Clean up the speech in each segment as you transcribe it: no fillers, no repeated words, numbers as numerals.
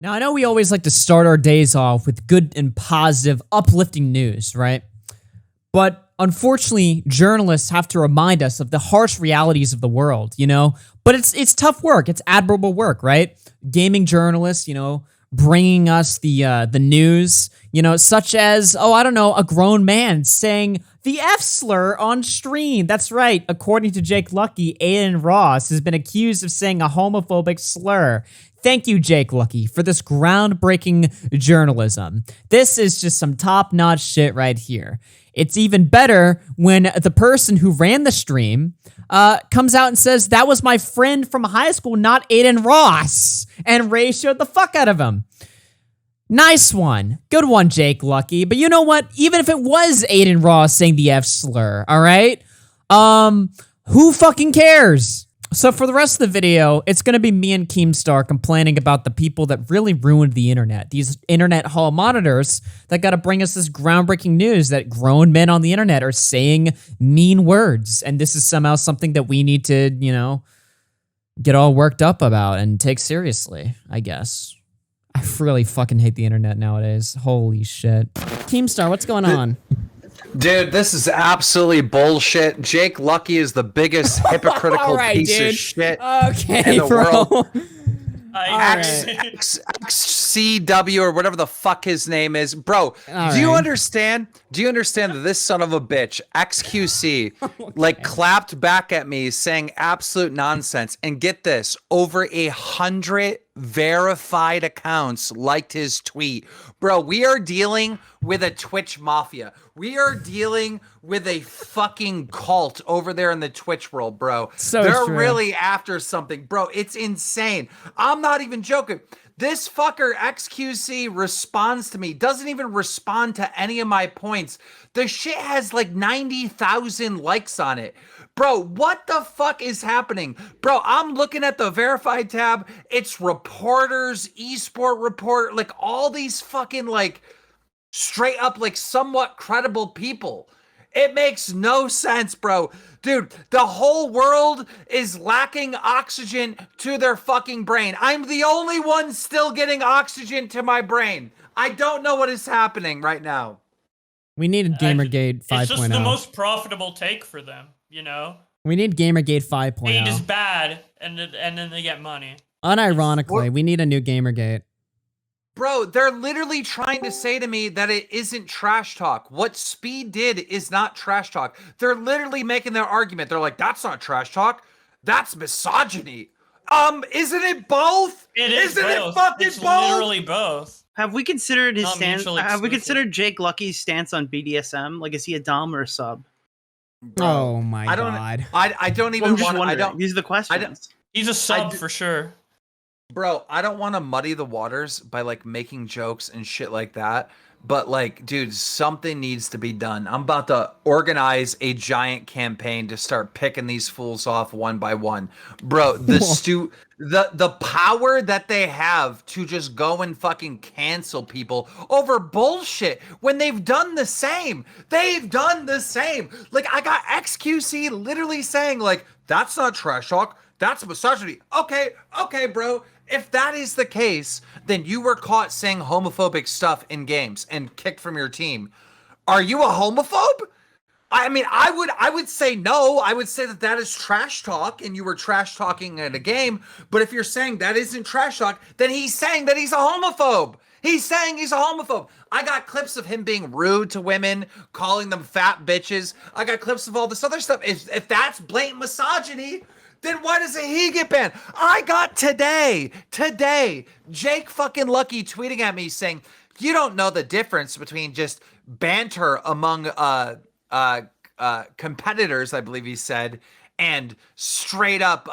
Now, I know we always like to start our days off with good and positive, uplifting news, right? But unfortunately, journalists have to remind us of the harsh realities of the world, you know? But it's tough work. It's admirable work, right? Gaming journalists, you know, bringing us the news, you know, such as, oh, I don't know, a grown man saying the F slur on stream. That's right. According to Jake Lucky, Aiden Ross has been accused of saying a homophobic slur. Thank you, Jake Lucky, for this groundbreaking journalism. This is just some top-notch shit right here. It's even better when the person who ran the stream comes out and says, that was my friend from high school, not Aiden Ross. And Ray showed the fuck out of him. Nice one. Good one, Jake Lucky. But you know what? Even if it was Aiden Ross saying the F slur, all right? Who fucking cares? So for the rest of the video, it's going to be me and Keemstar complaining about the people that really ruined the internet. These internet hall monitors that got to bring us this groundbreaking news that grown men on the internet are saying mean words. And this is somehow something that we need to, you know, get all worked up about and take seriously, I guess. I really fucking hate the internet nowadays. Holy shit. Keemstar, what's going on? Dude, this is absolutely bullshit. Jake Lucky is the biggest hypocritical piece of shit in the world. XCW or whatever the fuck his name is. Bro, do you understand? Do you understand that this son of a bitch, XQC, clapped back at me saying absolute nonsense? And get this, over 100 verified accounts liked his tweet. Bro, we are dealing with a Twitch mafia. We are dealing with a fucking cult over there in the Twitch world, bro. They're really after something. Bro, it's insane. I'm not even joking. This fucker XQC responds to me, doesn't even respond to any of my points. The shit has like 90,000 likes on it. Bro, what the fuck is happening? Bro, I'm looking at the verified tab. It's reporters, esport report, like all these fucking like straight up like somewhat credible people. It makes no sense, bro. Dude, the whole world is lacking oxygen to their fucking brain. I'm the only one still getting oxygen to my brain. I don't know what is happening right now. We need Gamergate 5.0. It's just the most profitable take for them, you know? We need Gamergate 5.0. Hate is bad, and then they get money. Unironically, we need a new Gamergate. Bro, they're literally trying to say to me that it isn't trash talk. What Speed did is not trash talk. They're literally making their argument. They're like, that's not trash talk. That's misogyny. Isn't it both? Isn't it fucking it's both? Literally both. Have we considered his stance? Have we considered Jake Lucky's stance on BDSM? Like, is he a dom or a sub? Bro, oh my god! I don't even want. I don't. These are the questions. He's a sub for sure. Bro, I don't want to muddy the waters by like making jokes and shit like that. But like, dude, something needs to be done. I'm about to organize a giant campaign to start picking these fools off one by one. Bro, the power that they have to just go and fucking cancel people over bullshit when they've done the same. They've done the same. Like, I got XQC literally saying like, that's not trash talk. That's misogyny. Okay, bro. If that is the case, then you were caught saying homophobic stuff in games and kicked from your team. Are you a homophobe? I mean, I would say no. I would say that is trash talk and you were trash talking at a game. But if you're saying that isn't trash talk, then he's saying that he's a homophobe. He's saying he's a homophobe. I got clips of him being rude to women, calling them fat bitches. I got clips of all this other stuff. If that's blatant misogyny, then why doesn't he get banned? I got today, Jake fucking Lucky tweeting at me saying, you don't know the difference between just banter among competitors, I believe he said, and straight up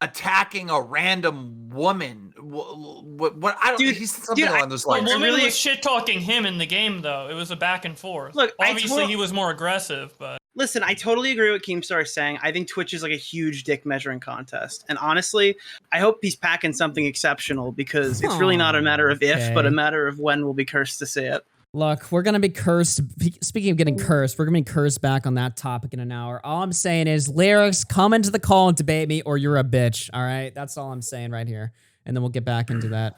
attacking a random woman. What I don't. Dude, he's something along those lines. The woman was shit talking him in the game, though. It was a back and forth. Look, obviously he was more aggressive, but. Listen, I totally agree with Keemstar saying. I think Twitch is like a huge dick measuring contest. And honestly, I hope he's packing something exceptional because it's really not a matter of if, but a matter of when we'll be cursed to see it. Look, we're going to be cursed. Speaking of getting cursed, we're going to be cursed back on that topic in an hour. All I'm saying is, Lyrics, come into the call and debate me or you're a bitch, all right? That's all I'm saying right here. And then we'll get back into that.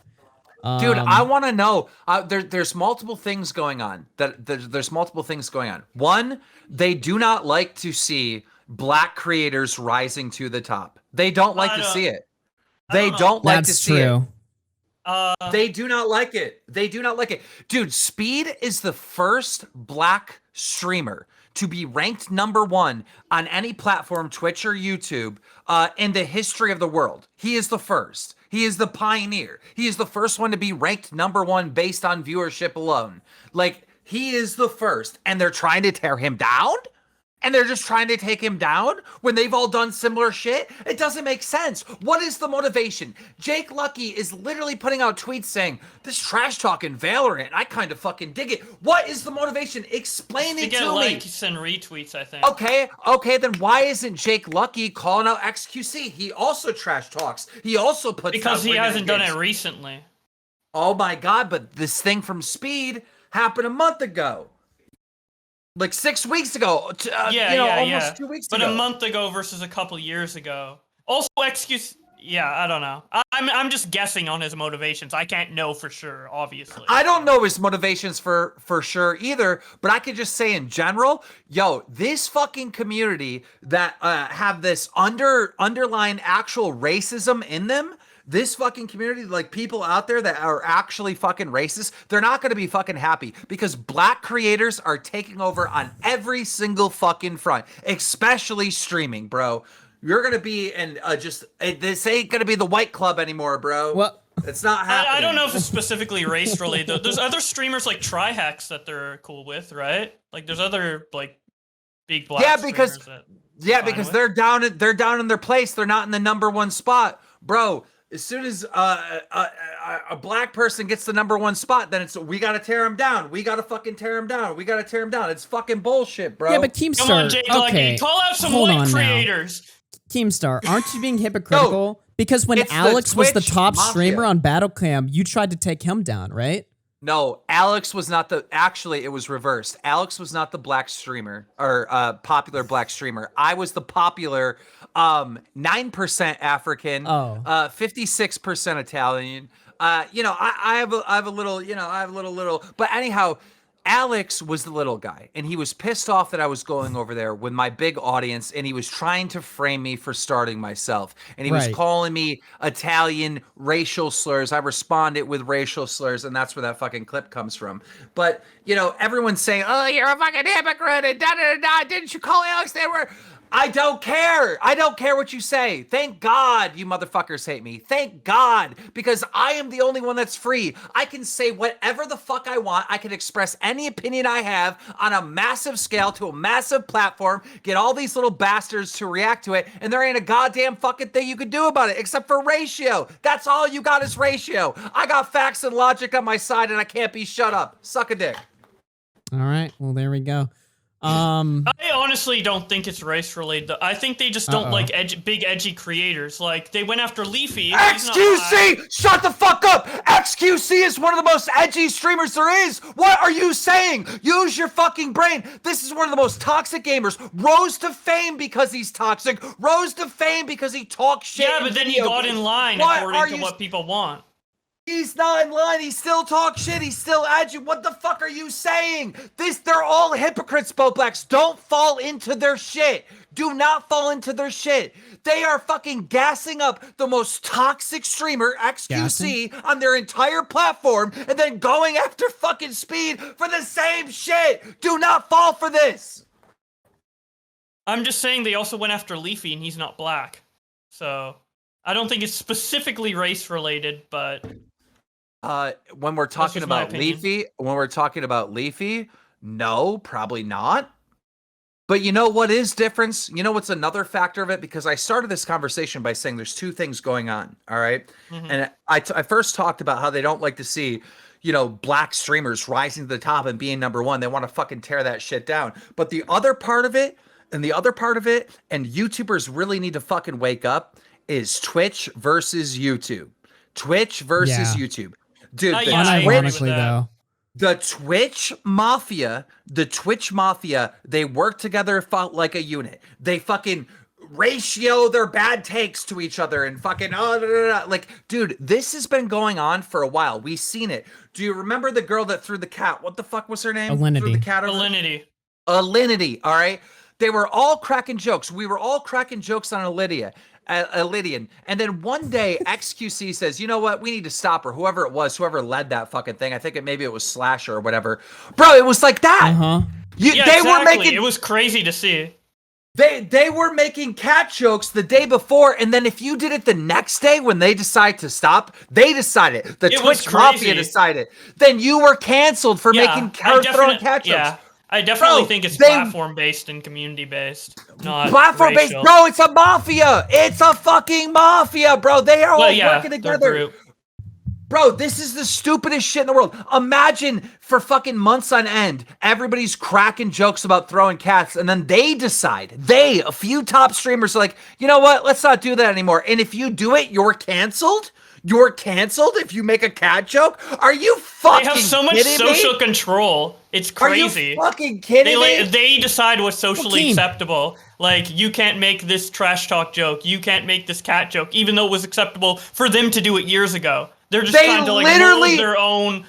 Dude, I want to know. There's multiple things going on. There's multiple things going on. One, they do not like to see black creators rising to the top. They don't like to see it. They don't like to see it. They do not like it. They do not like it. Dude, Speed is the first black streamer to be ranked #1 on any platform, Twitch or YouTube, in the history of the world. He is the first. He is the pioneer. He is the first one to be ranked #1 based on viewership alone. Like, he is the first, and they're trying to tear him down? And they're just trying to take him down when they've all done similar shit? It doesn't make sense. What is the motivation? Jake Lucky is literally putting out tweets saying, this trash talk in Valorant, I kind of fucking dig it. What is the motivation? Explain it to me. To get likes and retweets, I think. Okay, then why isn't Jake Lucky calling out XQC? He also trash talks. He also puts because he hasn't done it recently. Oh my God, but this thing from Speed happened a month ago. Like 6 weeks ago, almost 2 weeks ago. But a month ago versus a couple years ago. Also, I don't know. I'm just guessing on his motivations. I can't know for sure, obviously. I don't know his motivations for sure either, but I could just say in general, yo, this fucking community that have this underlying actual racism in them, this fucking community, like people out there that are actually fucking racist, they're not going to be fucking happy because black creators are taking over on every single fucking front, especially streaming, bro. You're going to be in this ain't going to be the white club anymore, bro. Well, it's not happening. I don't know if it's specifically race related. There's other streamers like Trihex that they're cool with, right? Like there's other like big black because they're down in their place. They're not in the #1 spot, bro. As soon as a black person gets the #1 spot, then it's we gotta tear him down. We gotta fucking tear him down. We gotta tear him down. It's fucking bullshit, bro. Yeah, but Keemstar, come on, Jake, okay, call out some white creators. Keemstar, aren't you being hypocritical? Because when Alex was the top streamer on Battlecam, you tried to take him down, right? No, Alex was not actually, it was reversed. Alex was not the black streamer or popular black streamer. I was the popular 9% African, 56% Italian. I have a little, but anyhow, Alex was the little guy, and he was pissed off that I was going over there with my big audience, and he was trying to frame me for starting myself, and he was calling me Italian racial slurs. I responded with racial slurs, and that's where that fucking clip comes from. But, everyone's saying, oh, you're a fucking hypocrite, and da-da-da-da, didn't you call Alex that word? I don't care. I don't care what you say. Thank God you motherfuckers hate me. Thank God, because I am the only one that's free. I can say whatever the fuck I want. I can express any opinion I have on a massive scale to a massive platform, get all these little bastards to react to it, and there ain't a goddamn fucking thing you can do about it except for ratio. That's all you got is ratio. I got facts and logic on my side, and I can't be shut up. Suck a dick. All right. Well, there we go. I honestly don't think it's race related. I think they just don't like big edgy creators. Like they went after Leafy. XQC, shut the fuck up. XQC is one of the most edgy streamers there is. What are you saying? Use your fucking brain. This is one of the most toxic gamers. Rose to fame because he's toxic. Rose to fame because he talks shit. Yeah, but then he got in line according to what people want. He's not in line. He still talks shit. He's still edgy. What the fuck are you saying? They're all hypocrites, Boblacks. Don't fall into their shit. Do not fall into their shit. They are fucking gassing up the most toxic streamer, XQC, on their entire platform, and then going after fucking Speed for the same shit. Do not fall for this. I'm just saying they also went after Leafy, and he's not black. So I don't think it's specifically race related, but when we're talking about Leafy, no, probably not. But you know what is difference? You know what's another factor of it? Because I started this conversation by saying there's two things going on, all right? Mm-hmm. And I first talked about how they don't like to see, black streamers rising to the top and being #1. They want to fucking tear that shit down. But the other part of it, and YouTubers really need to fucking wake up, is Twitch versus YouTube. Twitch versus YouTube. Dude, the Twitch Mafia, they work together like a unit. They fucking ratio their bad takes to each other and fucking like, dude, this has been going on for a while. We've seen it. Do you remember the girl that threw the cat? What the fuck was her name? Alinity. Threw the cat over? Alinity. All right. They were all cracking jokes. We were all cracking jokes on Lydian. And then one day XQC says, you know what? We need to stop her. Whoever it was, whoever led that fucking thing. I think maybe it was Slasher or whatever. Bro, it was like that. It was crazy to see. They were making cat jokes the day before, and then if you did it the next day when they decide to stop, they decided. The Twitch Mafia decided. Then you were canceled for making throwing cat jokes. Yeah, I definitely think it's platform-based and community-based, not platform-based. Bro, it's a mafia. It's a fucking mafia, bro. They are all working together. Bro, this is the stupidest shit in the world. Imagine for fucking months on end, everybody's cracking jokes about throwing cats, and then they decide, a few top streamers are like, you know what? Let's not do that anymore. And if you do it, you're canceled? You're canceled if you make a cat joke? Are you fucking kidding me? They have so much social control. It's crazy. Are you fucking kidding me? They decide what's socially acceptable. Like, you can't make this trash talk joke. You can't make this cat joke, even though it was acceptable for them to do it years ago. They're just trying to mold their own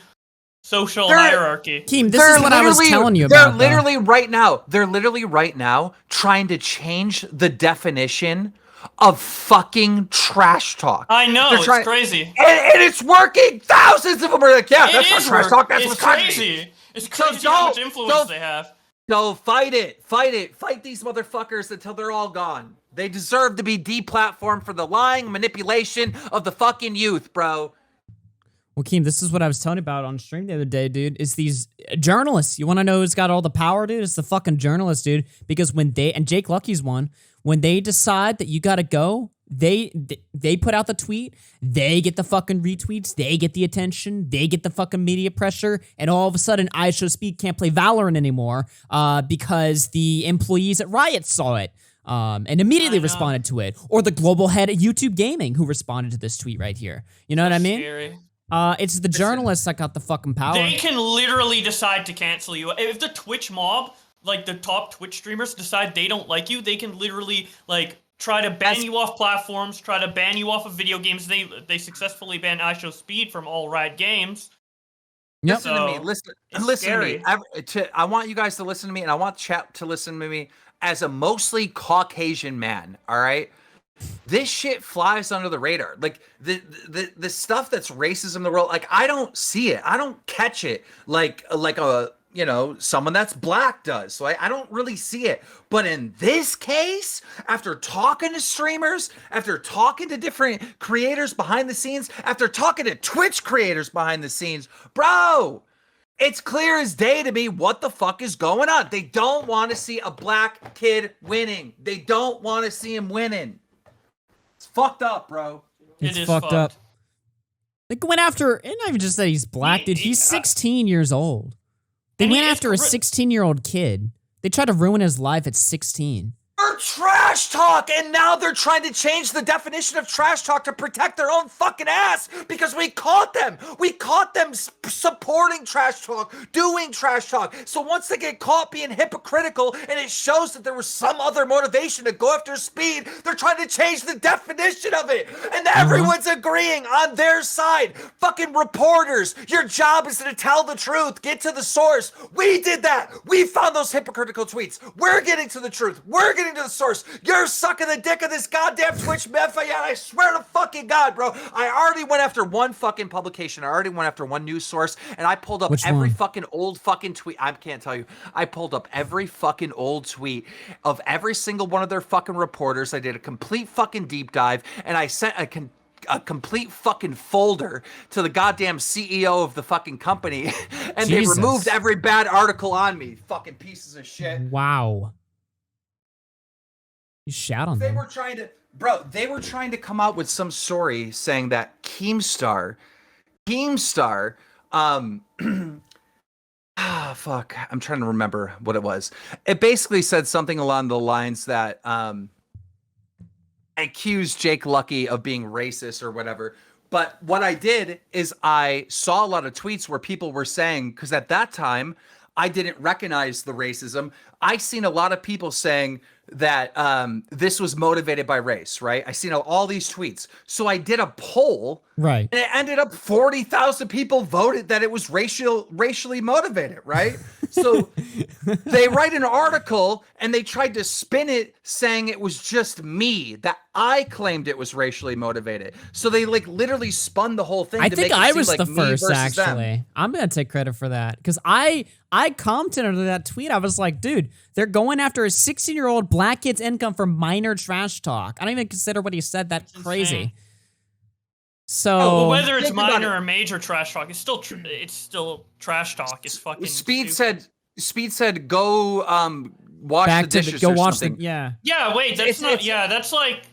social hierarchy. Keem, this is what I was telling you about. They're literally right now trying to change the definition of fucking trash talk. I know, it's crazy. And it's working. Thousands of them are like, yeah, that's not trash talk. That's what's crazy. It's crazy how much influence they have. So fight it. Fight these motherfuckers until they're all gone. They deserve to be deplatformed for the lying manipulation of the fucking youth, bro. Well, Keem, this is what I was telling you about on stream the other day, dude. Is these journalists. You want to know who's got all the power, dude? It's the fucking journalists, dude. Because when and Jake Lucky's one, when they decide that you gotta go, they put out the tweet, they get the fucking retweets, they get the attention, they get the fucking media pressure, and all of a sudden, IShowSpeed can't play Valorant anymore because the employees at Riot saw it. And immediately responded to it. Or the global head at YouTube Gaming who responded to this tweet right here. You know what I mean? Scary. It's the journalists that got the fucking power. They can literally decide to cancel you. If the Twitch mob, like the top Twitch streamers, decide they don't like you, they can literally like try to ban you off platforms, try to ban you off of video games. They successfully banned IShowSpeed from all Riot games. Yep. Listen to me. Listen to me. I want you guys to listen to me, and I want chat to listen to me as a mostly Caucasian man. All right. This shit flies under the radar. Like the stuff that's racism in the world, like I don't see it. I don't catch it like a someone that's black does. So I don't really see it. But in this case, after talking to streamers, after talking to different creators behind the scenes, after talking to Twitch creators behind the scenes, bro, it's clear as day to me what the fuck is going on. They don't want to see a black kid winning. They don't want to see him winning. It's fucked up, bro. It's fucked up. They went after, and not even just that he's black, dude. He's 16 years old. They went after a 16-year-old kid. They tried to ruin his life at 16. They're trash talk, and now they're trying to change the definition of trash talk to protect their own fucking ass because we caught them. We caught them supporting trash talk, doing trash talk. So once they get caught being hypocritical and it shows that there was some other motivation to go after Speed, they're trying to change the definition of it. And everyone's agreeing on their side. Fucking reporters, your job is to tell the truth, get to the source. We did that. We found those hypocritical tweets. We're getting to the truth. We're getting to the source. You're sucking the dick of this goddamn Twitch mafia. I swear to fucking God, bro. I already went after one fucking publication. I already went after one news source, and I pulled up every fucking old fucking tweet. I can't tell you. I pulled up every fucking old tweet of every single one of their fucking reporters. I did a complete fucking deep dive, and I sent a complete fucking folder to the goddamn CEO of the fucking company, and they removed every bad article on me. Fucking pieces of shit. Wow. You shout on them. They were trying to come out with some story saying that Keemstar, fuck, I'm trying to remember what it was. It basically said something along the lines that, accused Jake Lucky of being racist or whatever. But what I did is I saw a lot of tweets where people were saying, because at that time, I didn't recognize the racism. I seen a lot of people saying that this was motivated by race, right? I seen all these tweets. So I did a poll, right? And it ended up 40,000 people voted that it was racially motivated, right? So they write an article and they tried to spin it saying it was just me, that I claimed it was racially motivated. So they like literally spun the whole thing. I to think make it I seem was like the me first, versus them. actually. I'm gonna take credit for that because I commented under that tweet. I was like, dude, they're going after a 16-year-old black kid's income for minor trash talk. I don't even consider what he said that crazy. Insane. So well, whether it's think about minor it. or major trash talk, it's still trash talk. It's fucking Speed stupid. said go wash back the to dishes go or watch something. yeah. Yeah, wait, that's It's- that's like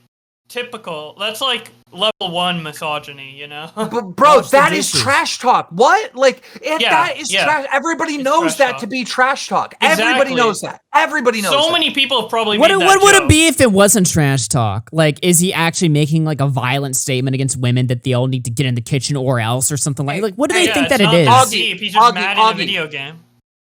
typical. That's like level 1 misogyny, you know? But bro, Wash the that is dishes. trash talk. What? Like that is yeah. trash. Everybody It's knows trash that talk. to be trash talk. Everybody Exactly. knows that. Everybody knows So that. many people have probably What made that would joke. it be if it wasn't trash talk? Like, is he actually making like a violent statement against women that they all need to get in the kitchen or else or something like what do they Yeah, think it's that it not is? that deep. He's just Augie, mad in Augie. a video game.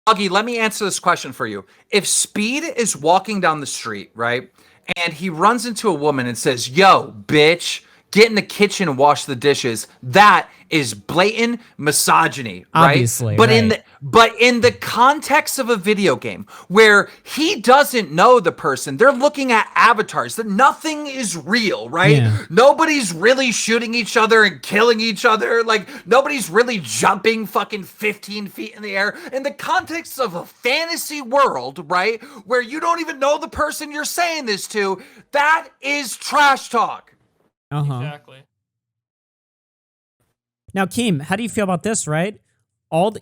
Augie, let me answer this question for you. If Speed is walking down the street, right, and he runs into a woman and says, "Yo, bitch, get in the kitchen and wash the dishes," that is blatant misogyny, right? Obviously, but right. in the context of a video game where he doesn't know the person, they're looking at avatars, that nothing is real, right? Yeah. Nobody's really shooting each other and killing each other. Like nobody's really jumping fucking 15 feet in the air. In the context of a fantasy world, right, where you don't even know the person you're saying this to, that is trash talk. Exactly. Now, Keem, how do you feel about this? Right,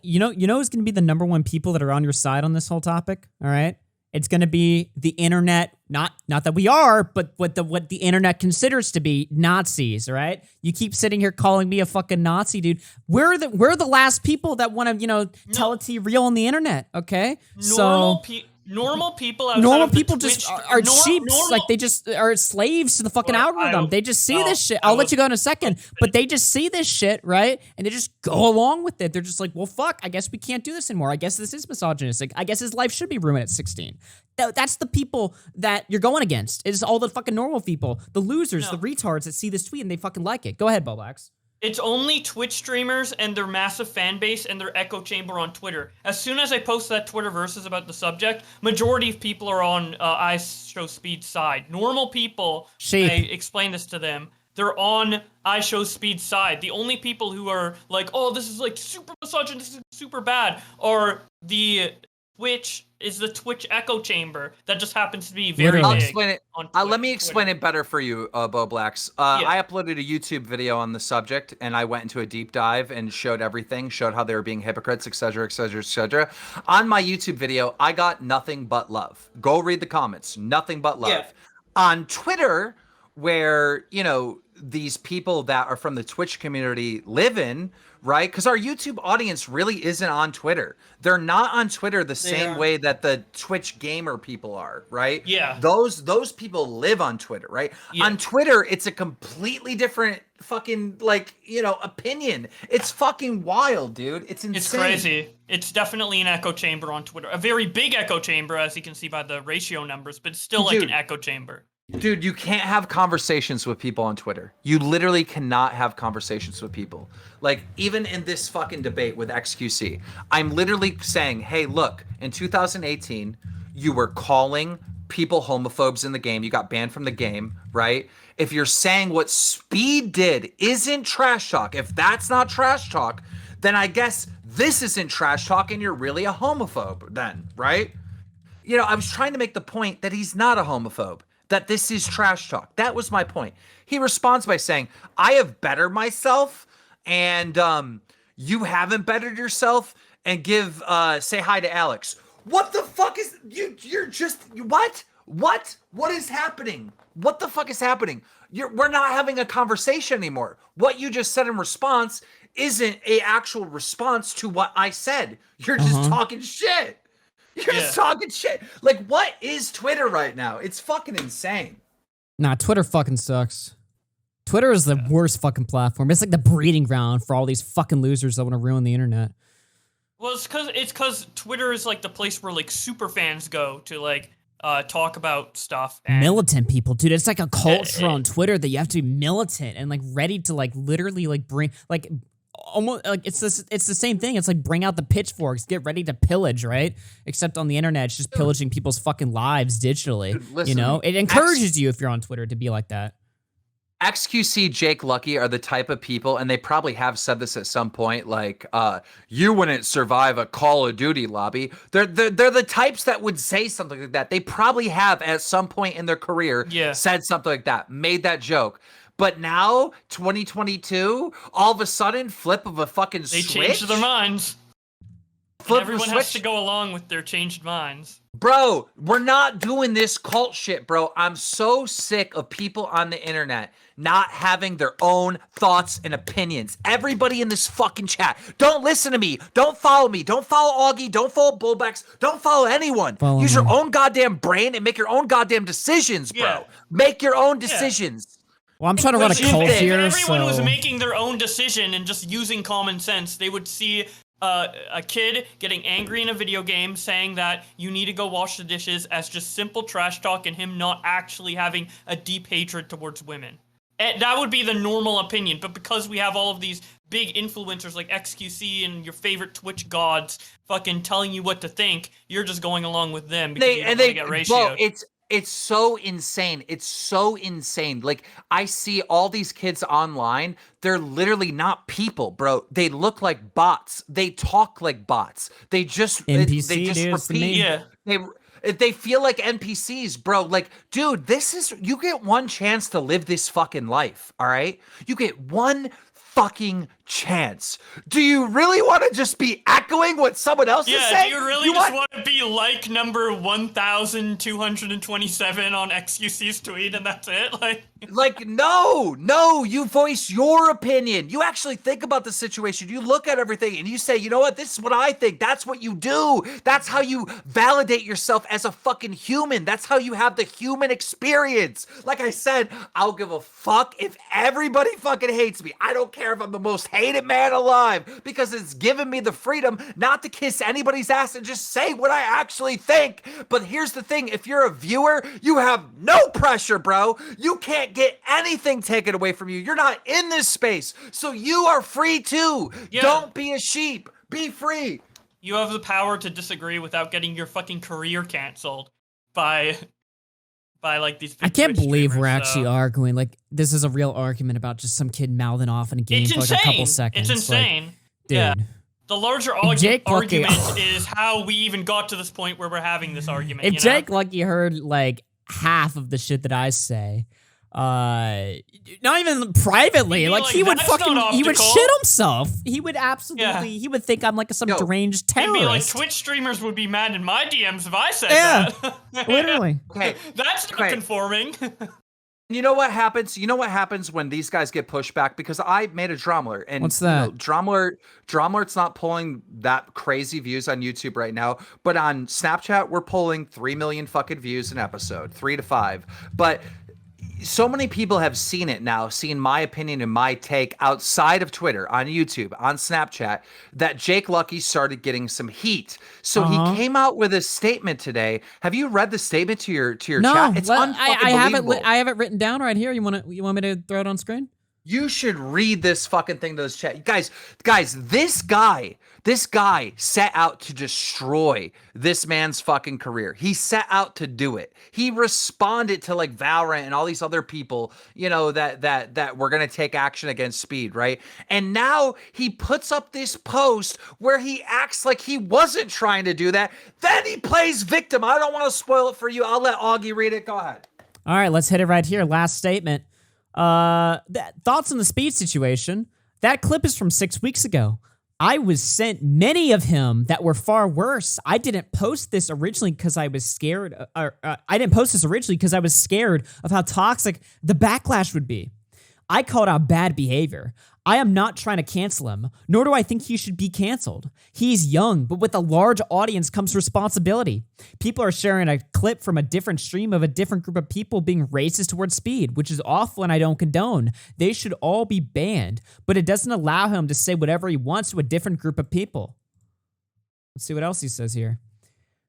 you know who's going to be the number one people that are on your side on this whole topic. All right, it's going to be the internet. Not that we are, but what the internet considers to be Nazis. Right? You keep sitting here calling me a fucking Nazi, dude. We're the last people that want to tell it to you real on the internet. Okay, Normal people outside normal of the people Twitch, just are sheep. Like they just are slaves to the fucking algorithm. They just see this shit. I'll let you go in a second, but they just see this shit, right? And they just go along with it. They're just like, well, fuck, I guess we can't do this anymore. I guess this is misogynistic. I guess his life should be ruined at 16. That's the people that you're going against. It's all the fucking normal people, the losers, the retards that see this tweet and they fucking like it. Go ahead, Boblax. It's only Twitch streamers and their massive fan base and their echo chamber on Twitter. As soon as I post that Twitter versus about the subject, majority of people are on IShowSpeed's side. Normal people, Sheep. I explain this to them, they're on IShowSpeed's side. The only people who are like, oh, this is like super misogynist, this is super bad, are the Twitch echo chamber that just happens to be very I'll big. explain it. On Let me explain Twitter. it better for you, Bo Blacks. I uploaded a YouTube video on the subject, and I went into a deep dive and showed everything, showed how they were being hypocrites, etc., etc., etc. On my YouTube video, I got nothing but love. Go read the comments. Nothing but love. Yeah. On Twitter, where, these people that are from the Twitch community live in, right? Because our YouTube audience really isn't on Twitter. They're not on Twitter the same way that the Twitch gamer people are, right? Yeah. Those people live on Twitter, right? Yeah. On Twitter, it's a completely different fucking opinion. It's fucking wild, dude. It's insane. It's crazy. It's definitely an echo chamber on Twitter. A very big echo chamber, as you can see by the ratio numbers, but still like an echo chamber. Dude, you can't have conversations with people on Twitter. You literally cannot have conversations with people. Like, even in this fucking debate with XQC, I'm literally saying, hey, look, in 2018, you were calling people homophobes in the game. You got banned from the game, right? If you're saying what Speed did isn't trash talk, if that's not trash talk, then I guess this isn't trash talk and you're really a homophobe then, right? I was trying to make the point that he's not a homophobe, that this is trash talk. That was my point. He responds by saying, I have bettered myself and you haven't bettered yourself, and say hi to Alex. What the fuck is you're just what? What is happening? What the fuck is happening? We're not having a conversation anymore. What you just said in response isn't a actual response to what I said. You're just talking shit. You're just talking shit. Like, what is Twitter right now? It's fucking insane. Nah, Twitter fucking sucks. Twitter is the worst fucking platform. It's like the breeding ground for all these fucking losers that want to ruin the internet. Well, it's cause Twitter is like the place where like super fans go to like talk about stuff. And Militant people, dude. It's like a culture on Twitter that you have to be militant and like ready to like literally like bring like almost like it's the same thing. It's like bring out the pitchforks, get ready to pillage, right? Except on the internet, it's just pillaging people's fucking lives digitally. Dude, listen, you know, it encourages you if you're on Twitter to be like that. XQC, Jake Lucky are the type of people, and they probably have said this at some point, like, you wouldn't survive a Call of Duty lobby. They're the types that would say something like that. They probably have at some point in their career said something like that, made that joke. But now, 2022, all of a sudden, flip of a fucking switch. They changed their minds. Everyone has to go along with their changed minds. Bro, we're not doing this cult shit, bro. I'm so sick of people on the internet not having their own thoughts and opinions. Everybody in this fucking chat, don't listen to me. Don't follow me. Don't follow Augie. Don't follow Bullbacks. Don't follow anyone. Use your own goddamn brain and make your own goddamn decisions, bro. Yeah. Make your own decisions. Well, I'm trying to run a cult here, if everyone was making their own decision and just using common sense, they would see a kid getting angry in a video game saying that you need to go wash the dishes as just simple trash talk and him not actually having a deep hatred towards women. And that would be the normal opinion, but because we have all of these big influencers like XQC and your favorite Twitch gods fucking telling you what to think, you're just going along with them because you don't want to get ratioed. Bro, it's so insane. It's so insane. Like, I see all these kids online. They're literally not people, bro. They look like bots. They talk like bots. They just NPC, they just repeat. They feel like NPCs, bro. Like, dude, you get one chance to live this fucking life, all right? You get one fucking chance. Do you really want to just be echoing what someone else is saying? Do you really just want to be like number 1,227 on XQC's tweet and that's it? Like, no, you voice your opinion. You actually think about the situation. You look at everything and you say, you know what? This is what I think. That's what you do. That's how you validate yourself as a fucking human. That's how you have the human experience. Like I said, I'll give a fuck if everybody fucking hates me. I don't care if I'm the most hated man alive, because it's given me the freedom not to kiss anybody's ass and just say what I actually think. But here's the thing. If you're a viewer, you have no pressure, bro. You can't get anything taken away from you. You're not in this space. So you are free too. Yeah. Don't be a sheep. Be free. You have the power to disagree without getting your fucking career canceled by like these big I can't Twitch believe streamers, we're actually arguing. Like, this is a real argument about just some kid mouthing off in a game for like a couple seconds. It's insane. Like, dude. Yeah. The larger argument is how we even got to this point where we're having this argument. If Jake Lucky heard like half of the shit that I say, not even privately, like he would shit himself. He would absolutely, he would think I'm like some deranged terrorist. He'd be like, Twitch streamers would be mad in my DMs if I said that. Literally. Okay, that's not conforming. You know what happens? You know what happens when these guys get pushed back? Because I made a Drumler, and what's that? You know, Drumler's not pulling that crazy views on YouTube right now, but on Snapchat we're pulling 3 million fucking views an episode, 3 to 5. But so many people have seen it now, seen my opinion and my take outside of Twitter, on YouTube, on Snapchat, that Jake Lucky started getting some heat. So he came out with a statement today. Have you read the statement to your chat? It's I have it written down right here. You want me to throw it on screen? You should read this fucking thing to this chat. Guys, this guy set out to destroy this man's fucking career. He set out to do it. He responded to like Valorant and all these other people, you know, that were going to take action against Speed, right? And now he puts up this post where he acts like he wasn't trying to do that. Then he plays victim. I don't want to spoil it for you. I'll let Augie read it. Go ahead. All right, let's hit it right here. Last statement. Thoughts on the Speed situation. That clip is from 6 weeks ago. I was sent many of him that were far worse. I didn't post this originally because I was scared. I didn't post this originally because I was scared of how toxic the backlash would be. I called out bad behavior. I am not trying to cancel him, nor do I think he should be canceled. He's young, but with a large audience comes responsibility. People are sharing a clip from a different stream of a different group of people being racist towards Speed, which is awful and I don't condone. They should all be banned, but it doesn't allow him to say whatever he wants to a different group of people. Let's see what else he says here.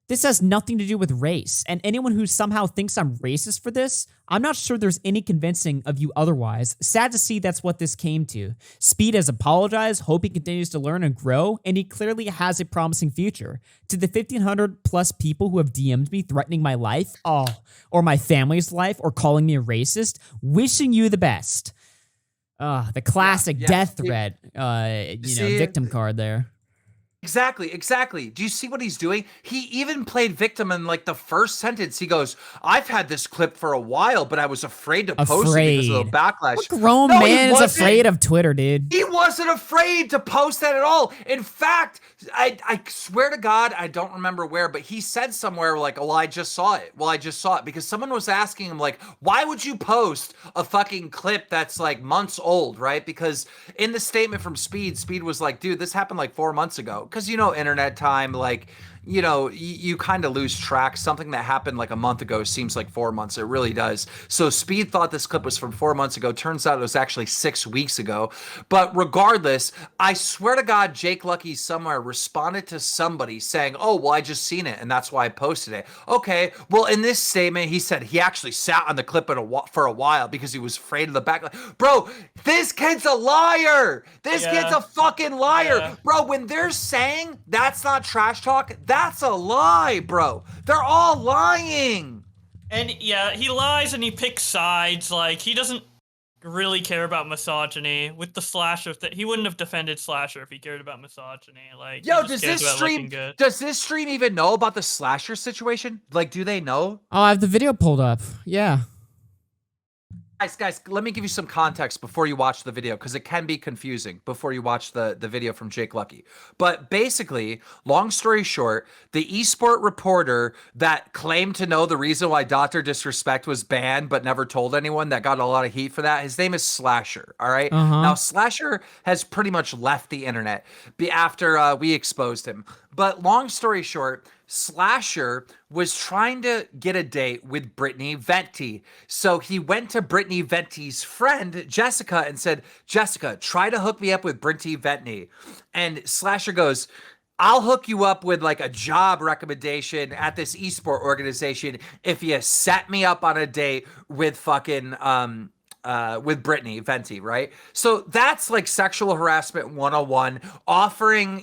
This has nothing to do with race, and anyone who somehow thinks I'm racist for this, I'm not sure there's any convincing of you otherwise. Sad to see that's what this came to. Speed has apologized, hope he continues to learn and grow, and he clearly has a promising future. To the 1,500 plus people who have DM'd me threatening my life, or my family's life, or calling me a racist, wishing you the best. The classic death threat, victim card there. Exactly. Do you see what he's doing? He even played victim in like the first sentence. He goes, I've had this clip for a while, but I was afraid to post it because of the backlash. What grown man is afraid of Twitter, dude? He wasn't afraid to post that at all. In fact, I swear to God, I don't remember where, but he said somewhere like, well, I just saw it. Because someone was asking him like, why would you post a fucking clip that's like months old, right? Because in the statement from Speed was like, dude, this happened like 4 months ago. Because, internet time, like, you kind of lose track. Something that happened like a month ago seems like 4 months. It really does. So Speed thought this clip was from 4 months ago. Turns out it was actually 6 weeks ago. But regardless, I swear to God, Jake Lucky somewhere responded to somebody saying, oh, well, I just seen it, and that's why I posted it. Okay, well, in this statement, he said he actually sat on the clip for a while because he was afraid of the backlash. Bro, this kid's a liar. This kid's a fucking liar. Yeah. Bro, when they're saying that's not trash talk, that's a lie, bro. They're all lying. And yeah, he lies and he picks sides. Like, he doesn't really care about misogyny. With the Slasher thing, he wouldn't have defended Slasher if he cared about misogyny. Like, yo, does this stream even know about the Slasher situation? Like, do they know? Oh, I have the video pulled up. Yeah. Guys, let me give you some context before you watch the video, because it can be confusing before you watch the video from Jake Lucky. But basically, long story short, the esport reporter that claimed to know the reason why Dr. Disrespect was banned but never told anyone, that got a lot of heat for that, his name is Slasher, all right? Now, Slasher has pretty much left the internet after we exposed him. But long story short, Slasher was trying to get a date with Brittany Venti. So he went to Brittany Venti's friend, Jessica, and said, Jessica, try to hook me up with Brittany Venti. And Slasher goes, I'll hook you up with like a job recommendation at this esport organization if you set me up on a date with fucking with Brittany Venti, right? So that's like sexual harassment 101, offering,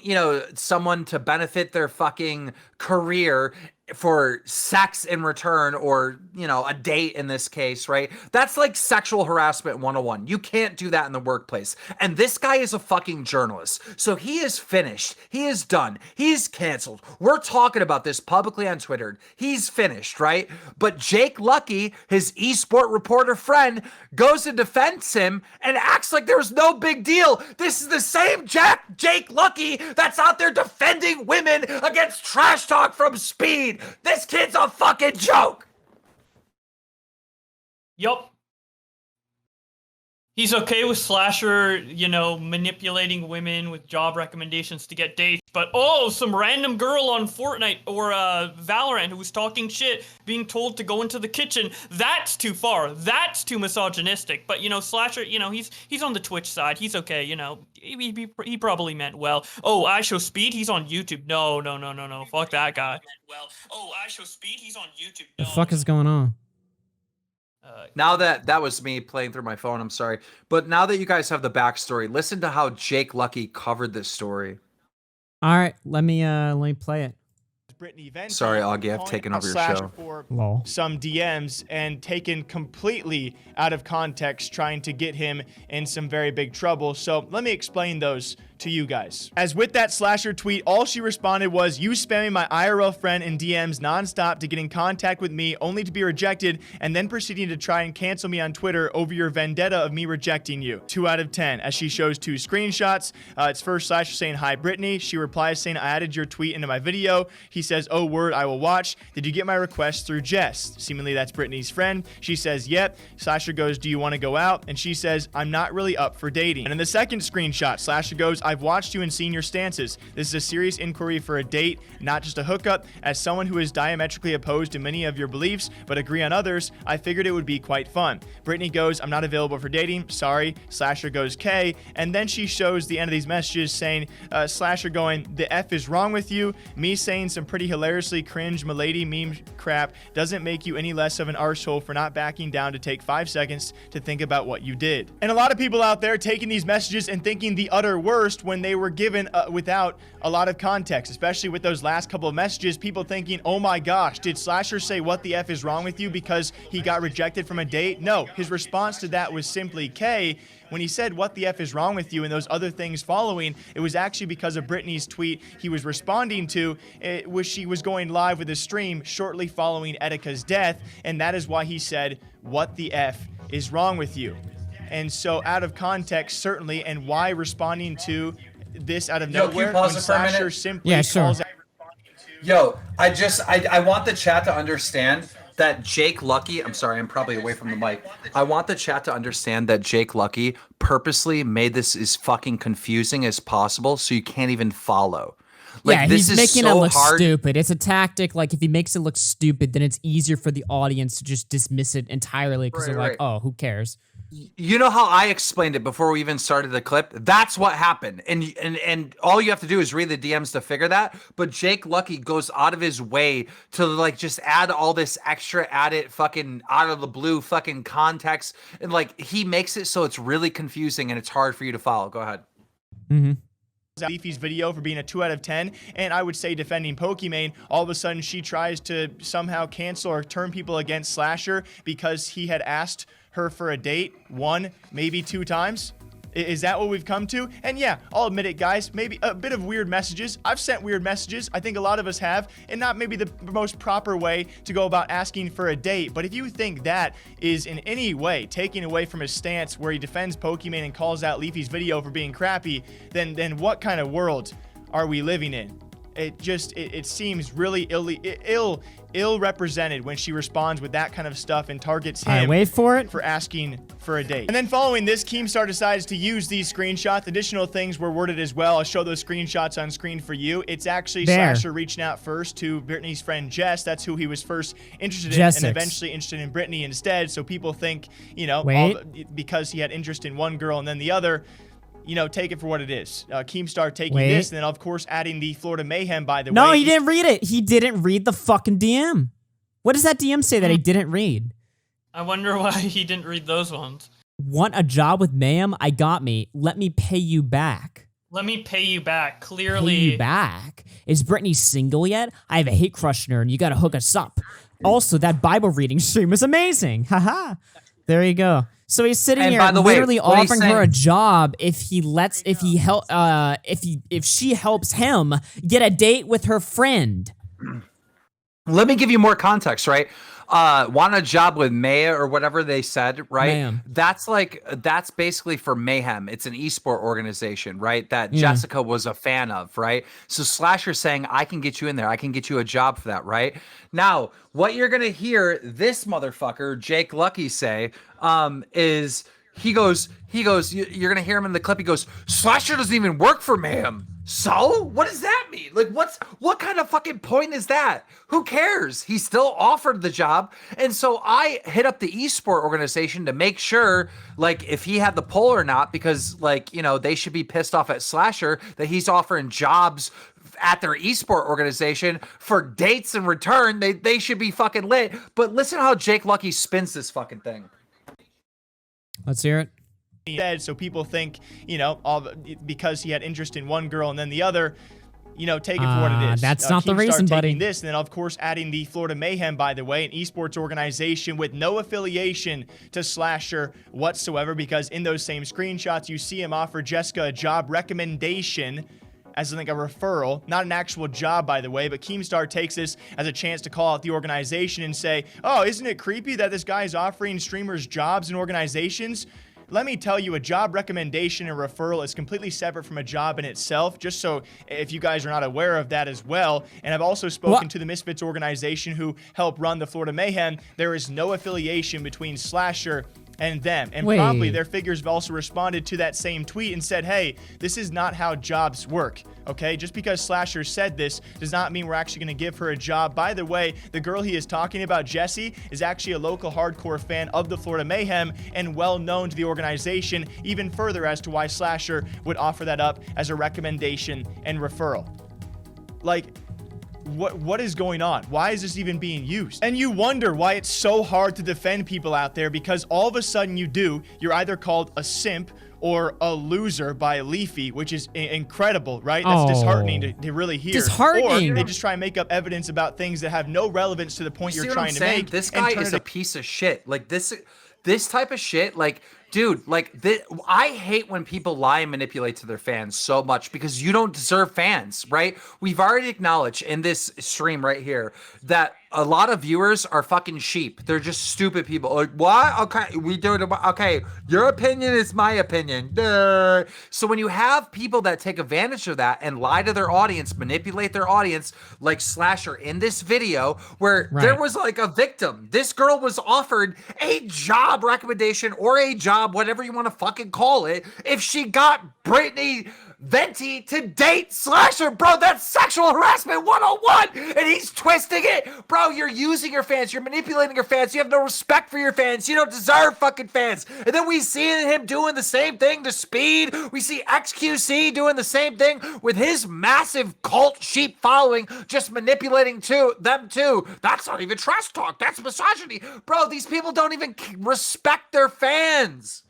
someone to benefit their fucking career for sex in return, or, a date in this case, right? That's like sexual harassment 101. You can't do that in the workplace. And this guy is a fucking journalist. So he is finished. He is done. He's canceled. We're talking about this publicly on Twitter. He's finished, right? But Jake Lucky, his esport reporter friend, goes and defends him and acts like there was no big deal. This is the same Jake Lucky that's out there defending women against trash talk from Speed. This kid's a fucking joke. Yup. He's okay with Slasher, manipulating women with job recommendations to get dates, but some random girl on Fortnite or Valorant who was talking shit, being told to go into the kitchen, that's too far. That's too misogynistic. But, Slasher, he's on the Twitch side. He's okay, he probably meant well. Oh, IShowSpeed, he's on YouTube. No. Fuck that guy. Oh, IShowSpeed, he's on YouTube. The fuck is going on? Now that was me playing through my phone, I'm sorry. But now that you guys have the backstory, listen to how Jake Lucky covered this story. All right, let me play it. Brittany Venti. Sorry, Augie, I've taken over your show. For some DMs and taken completely out of context, trying to get him in some very big trouble. So let me explain those to you guys. As with that Slasher tweet, all she responded was, you spamming my IRL friend in DMs nonstop to get in contact with me, only to be rejected, and then proceeding to try and cancel me on Twitter over your vendetta of me rejecting you. 2 out of 10, as she shows 2 screenshots. It's first Slasher saying, hi, Brittany. She replies saying, I added your tweet into my video. He says, oh, word, I will watch. Did you get my request through Jess? Seemingly that's Brittany's friend. She says, yep. Slasher goes, do you want to go out? And she says, I'm not really up for dating. And in the second screenshot, Slasher goes, I've watched you and seen your stances. This is a serious inquiry for a date, not just a hookup. As someone who is diametrically opposed to many of your beliefs, but agree on others, I figured it would be quite fun. Brittany goes, I'm not available for dating. Sorry. Slasher goes, K. And then she shows the end of these messages saying, Slasher going, the F is wrong with you. Me saying some pretty hilariously cringe milady meme crap doesn't make you any less of an arsehole for not backing down to take 5 seconds to think about what you did. And a lot of people out there taking these messages and thinking the utter worst when they were given without a lot of context, especially with those last couple of messages, people thinking, oh my gosh, did Slasher say what the F is wrong with you because he got rejected from a date? No, his response to that was simply, K. When he said, what the F is wrong with you, and those other things following, it was actually because of Brittany's tweet he was responding to, which she was going live with a stream shortly following Etika's death, and that is why he said, what the F is wrong with you? And so out of context, certainly, and why responding to this out of nowhere when Slasher simply calls out. Yo, I want the chat to understand that Jake Lucky, I'm sorry, I'm probably away from the mic. I want the chat to understand that Jake Lucky purposely made this as fucking confusing as possible so you can't even follow. Like, yeah, this he's is making so it look hard. stupid. It's a tactic. Like, if he makes it look stupid, then it's easier for the audience to just dismiss it entirely because they're like, oh, who cares? You know how I explained it before we even started the clip? That's what happened. And all you have to do is read the DMs to figure that. But Jake Lucky goes out of his way to like just add all this extra added fucking out of the blue fucking context. And like he makes it so it's really confusing and it's hard for you to follow. Go ahead. Mm-hmm. Leafy's video for being a 2 out of 10, and I would say defending Pokimane, all of a sudden she tries to somehow cancel or turn people against Slasher because he had asked her for a date 1, maybe 2 times. Is that what we've come to? And yeah, I'll admit it, guys, maybe a bit of weird messages. I've sent weird messages. I think a lot of us have, and not maybe the most proper way to go about asking for a date. But if you think that is in any way taking away from his stance where he defends Pokimane and calls out Leafy's video for being crappy, then what kind of world are we living in? It seems really ill represented when she responds with that kind of stuff and targets him for asking for a date. And then following this, Keemstar decides to use these screenshots. Additional things were worded as well. I'll show those screenshots on screen for you. It's actually Slasher reaching out first to Brittany's friend Jess. That's who he was first interested in, and eventually interested in Brittany instead. So people think, you know, because he had interest in one girl and then the other, you know, take it for what it is. Keemstar taking this, and then, of course, adding the Florida Mayhem, by the way. No, he didn't read it. He didn't read the fucking DM. What does that DM say that he didn't read? I wonder why he didn't read those ones. Want a job with Mayhem? I got me. Let me pay you back. Let me pay you back. Clearly. Pay you back? Is Brittany single yet? I have a hate crush on her, and you gotta hook us up. Also, that Bible reading stream was amazing. Haha. There you go. So he's sitting here literally offering her a job if she helps him get a date with her friend. Let me give you more context, right? Want a job with Maya or whatever they said, right? Mayhem. That's basically for Mayhem. It's an esport organization, right? That Jessica was a fan of, right? So Slasher's saying, I can get you in there. I can get you a job for that, right? Now, what you're going to hear this motherfucker, Jake Lucky, say is he goes, you're going to hear him in the clip. He goes, Slasher doesn't even work for Mayhem. So what does that mean? Like, what kind of fucking point is that? Who cares? He still offered the job. And so I hit up the esport organization to make sure, like, if he had the poll or not, because, like, you know, they should be pissed off at Slasher that he's offering jobs at their esport organization for dates in return. They should be fucking lit. But listen how Jake Lucky spins this fucking thing. Let's hear it. Dead, so people think, you know, because he had interest in one girl and then the other, you know, take it for what it is. That's not the reason, buddy. This, and then, of course, adding the Florida Mayhem, by the way, an esports organization with no affiliation to Slasher whatsoever, because in those same screenshots, you see him offer Jessica a job recommendation as, I think, a referral, not an actual job, by the way, but Keemstar takes this as a chance to call out the organization and say, oh, isn't it creepy that this guy is offering streamers jobs and organizations? Let me tell you, a job recommendation and referral is completely separate from a job in itself, just so if you guys are not aware of that as well. And I've also spoken to the Misfits organization who help run the Florida Mayhem. There is no affiliation between Slasher and them. And Wait. probably their figures have also responded to that same tweet and said, hey, this is not how jobs work. Okay, just because Slasher said this does not mean we're actually going to give her a job. By the way, the girl he is talking about, Jessie, is actually a local hardcore fan of the Florida Mayhem and well known to the organization, even further as to why Slasher would offer that up as a recommendation and referral. Like, what is going on? Why is this even being used? And you wonder why it's so hard to defend people out there, because all of a sudden you're either called a simp or a loser by Leafy, which is incredible, right? That's disheartening to really hear. Disheartening. Or they just try and make up evidence about things that have no relevance to the point you're trying to make. This guy is a piece of shit. Like this type of shit, like, dude, like, I hate when people lie and manipulate to their fans so much, because you don't deserve fans, right? We've already acknowledged in this stream right here that a lot of viewers are fucking sheep. They're just stupid people. Like, what? Okay, we do it. Okay, your opinion is my opinion. Duh. So when you have people that take advantage of that and lie to their audience, manipulate their audience, like Slasher in this video, where there was like a victim. This girl was offered a job recommendation or a job, whatever you want to fucking call it, if she got Brittany Venti to date Slasher. Bro, that's sexual harassment 101, and he's twisting it. Bro, you're using your fans, you're manipulating your fans, you have no respect for your fans, you don't deserve fucking fans. And then we see him doing the same thing to Speed. We see XQC doing the same thing with his massive cult sheep following, just manipulating them too. That's not even trash talk, that's misogyny. Bro, these people don't even respect their fans.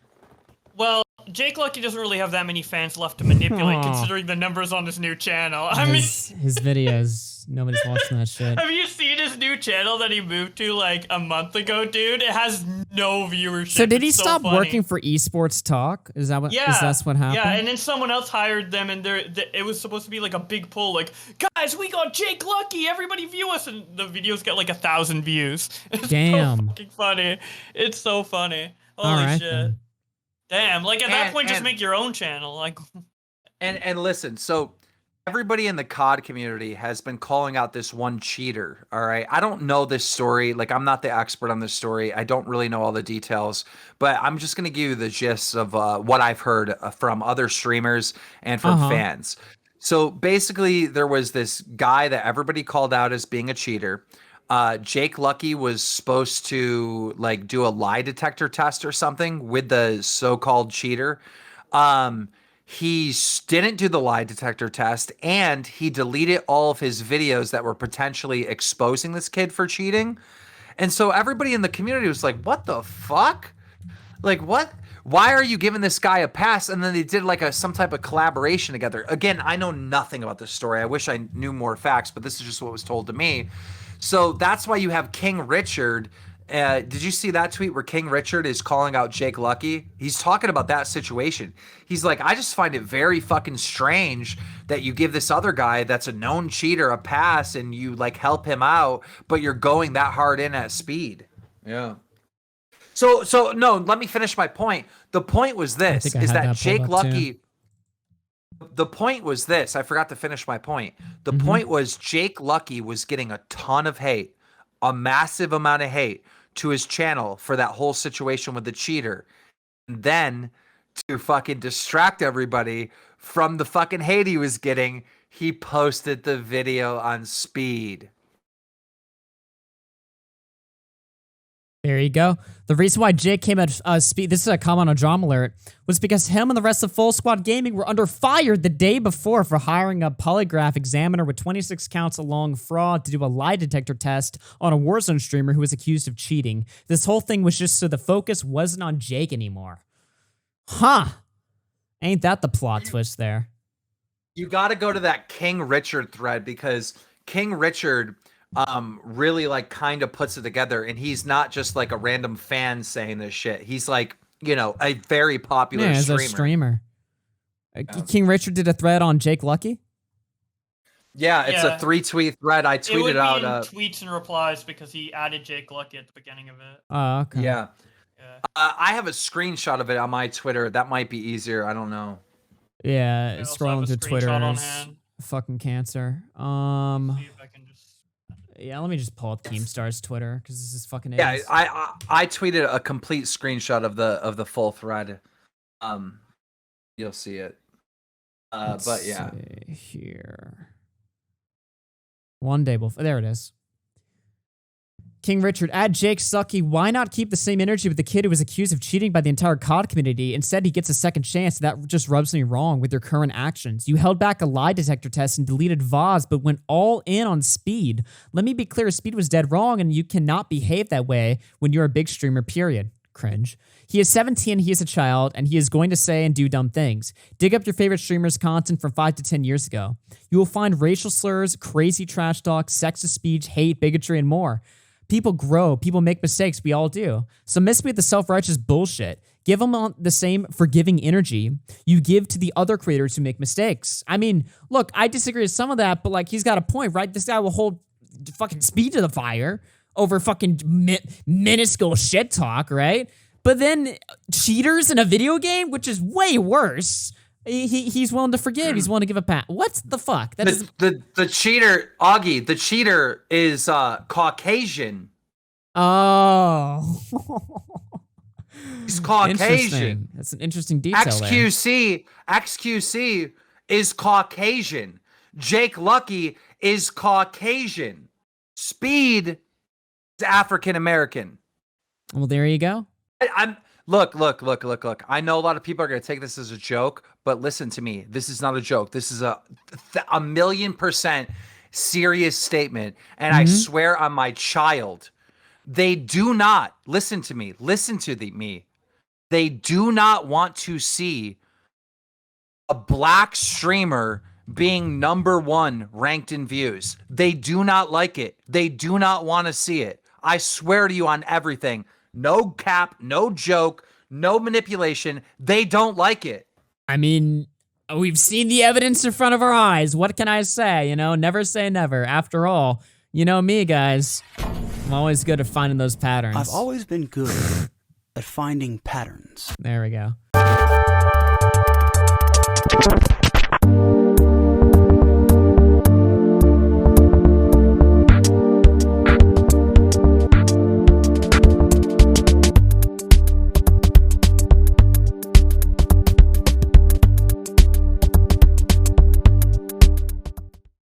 Well, Jake Lucky doesn't really have that many fans left to manipulate, considering the numbers on his new channel. I mean, his videos, nobody's watching that shit. Have you seen his new channel that he moved to like a month ago, dude? It has no viewership. So did he it's stop so funny. working for Esports Talk? Is that what? Yeah, is that what happened? Yeah, and then someone else hired them, and it was supposed to be like a big pull, like, guys, we got Jake Lucky, everybody view us, and the videos get like 1,000 views. It's so fucking funny. It's so funny. Holy shit. Then. Damn, like at that point, just make your own channel. Like, and listen, so everybody in the COD community has been calling out this one cheater. All right, I don't know this story. Like, I'm not the expert on this story. I don't really know all the details, but I'm just gonna give you the gist of what I've heard from other streamers and from fans. So basically, there was this guy that everybody called out as being a cheater. Jake Lucky was supposed to like do a lie detector test or something with the so-called cheater. He didn't do the lie detector test, and he deleted all of his videos that were potentially exposing this kid for cheating. And so everybody in the community was like, what the fuck? Like, what? Why are you giving this guy a pass? And then they did like some type of collaboration together. Again, I know nothing about this story. I wish I knew more facts, but this is just what was told to me. So that's why you have King Richard. Did you see that tweet where King Richard is calling out Jake Lucky? He's talking about that situation. He's like, I just find it very fucking strange that you give this other guy that's a known cheater a pass and you like help him out, but you're going that hard in at Speed. Yeah. So no, let me finish my point. The point was this, is that Jake Lucky... The point was this. I forgot to finish my point. The point was Jake Lucky was getting a ton of hate, a massive amount of hate to his channel for that whole situation with the cheater. And then to fucking distract everybody from the fucking hate he was getting, he posted the video on Speed. There you go. The reason why Jake came at Speed, this is a comment on Drama Alert, was because him and the rest of Full Squad Gaming were under fire the day before for hiring a polygraph examiner with 26 counts of long fraud to do a lie detector test on a Warzone streamer who was accused of cheating. This whole thing was just so the focus wasn't on Jake anymore. Huh. Ain't that the plot twist there? You got to go to that King Richard thread, because King Richard... really like kind of puts it together, and he's not just like a random fan saying this shit. He's like, you know, a very popular streamer. As a streamer. King Richard did a thread on Jake Lucky? Yeah, it's a 3-tweet thread. I tweeted it would out be in tweets and replies because he added Jake Lucky at the beginning of it. Oh, okay. Yeah. I have a screenshot of it on my Twitter. That might be easier. I don't know. Yeah, scrolling through Twitter on is hand. fucking cancer. See if I can just... Yeah, let me just pull up Keemstar's Twitter because this is fucking. Yeah, idiots. I tweeted a complete screenshot of the full thread. You'll see it. But yeah, see here. One day before, there it is. King Richard, add Jake Sucky. Why not keep the same energy with the kid who was accused of cheating by the entire COD community? Instead, he gets a second chance. That just rubs me wrong with your current actions. You held back a lie detector test and deleted Voz, but went all in on Speed. Let me be clear, Speed was dead wrong, and you cannot behave that way when you're a big streamer, period. Cringe. He is 17, he is a child, and he is going to say and do dumb things. Dig up your favorite streamer's content from 5 to 10 years ago. You will find racial slurs, crazy trash talk, sexist speech, hate, bigotry, and more. People grow. People make mistakes. We all do. So miss me with the self-righteous bullshit. Give them the same forgiving energy you give to the other creators who make mistakes. I mean, look, I disagree with some of that, but like, he's got a point, right? This guy will hold fucking Speed to the fire over fucking minuscule shit talk, right? But then cheaters in a video game, which is way worse, he's willing to forgive. He's willing to give a pat. What the fuck? That the cheater, Augie, the cheater is Caucasian. Oh. He's Caucasian. Interesting. That's an interesting detail XQC is Caucasian. Jake Lucky is Caucasian. Speed is African American. Well, there you go. Look. I know a lot of people are going to take this as a joke, but listen to me. This is not a joke. This is a 1,000,000% serious statement. And I swear on my child, they do not, listen to me. They do not want to see a black streamer being #1 ranked in views. They do not like it. They do not want to see it. I swear to you on everything. No cap, no joke, no manipulation. They don't like it. I mean, we've seen the evidence in front of our eyes. What can I say? You know, never say never. After all, you know me, guys. I'm always good at finding those patterns. I've always been good at finding patterns. There we go.